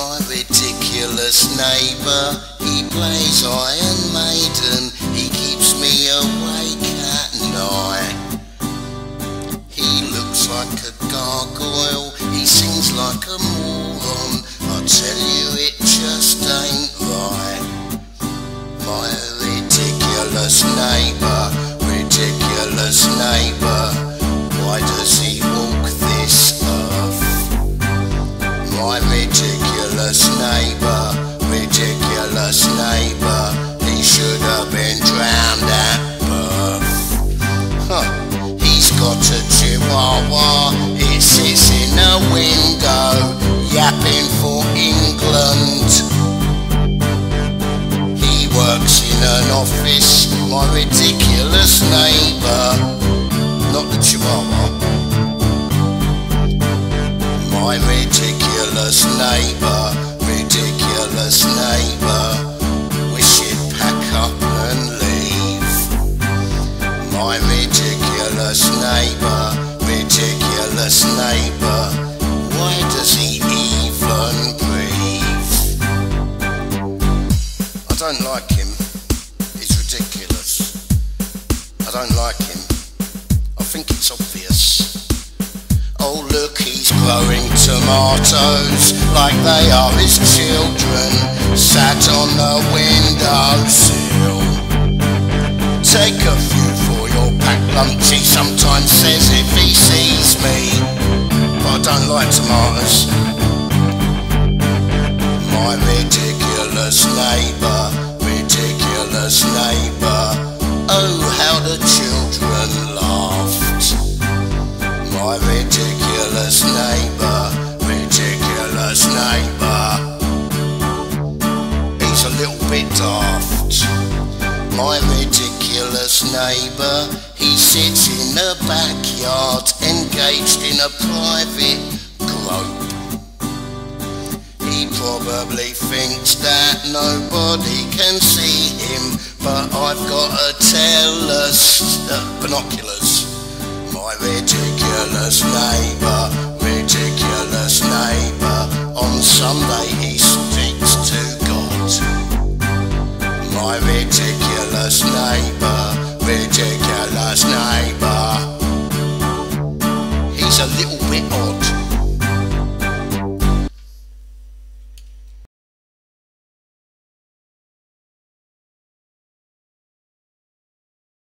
My ridiculous neighbour, he plays Iron Maiden, he keeps me awake at night. He looks like a gargoyle, he sings like a moron, I tell you it just ain't right. My ridiculous neighbour, why does he walk this earth? My ridiculous neighbour, he should have been drowned at birth. He's got a chihuahua, it sits in a window, yapping for England. He works in an office, my ridiculous neighbour, not the chihuahua. My ridiculous neighbour, wish he'd pack up and leave. My ridiculous neighbour, why does he even breathe? I don't like him, he's ridiculous. I don't like him, I think it's obvious. Oh look, he's growing tomatoes like they are his children, sat on the windowsill. Take a few for your packed lunch, he sometimes says if he sees me, but I don't like tomatoes. My ridiculous neighbour, oh how the children laughed. My ridiculous neighbour, he's a little bit daft. My ridiculous neighbour, he sits in the backyard, engaged in a private grope. He probably thinks that nobody can see him, but I've got a binoculars. My ridiculous neighbour, on Sunday he sticks to God. My ridiculous neighbour,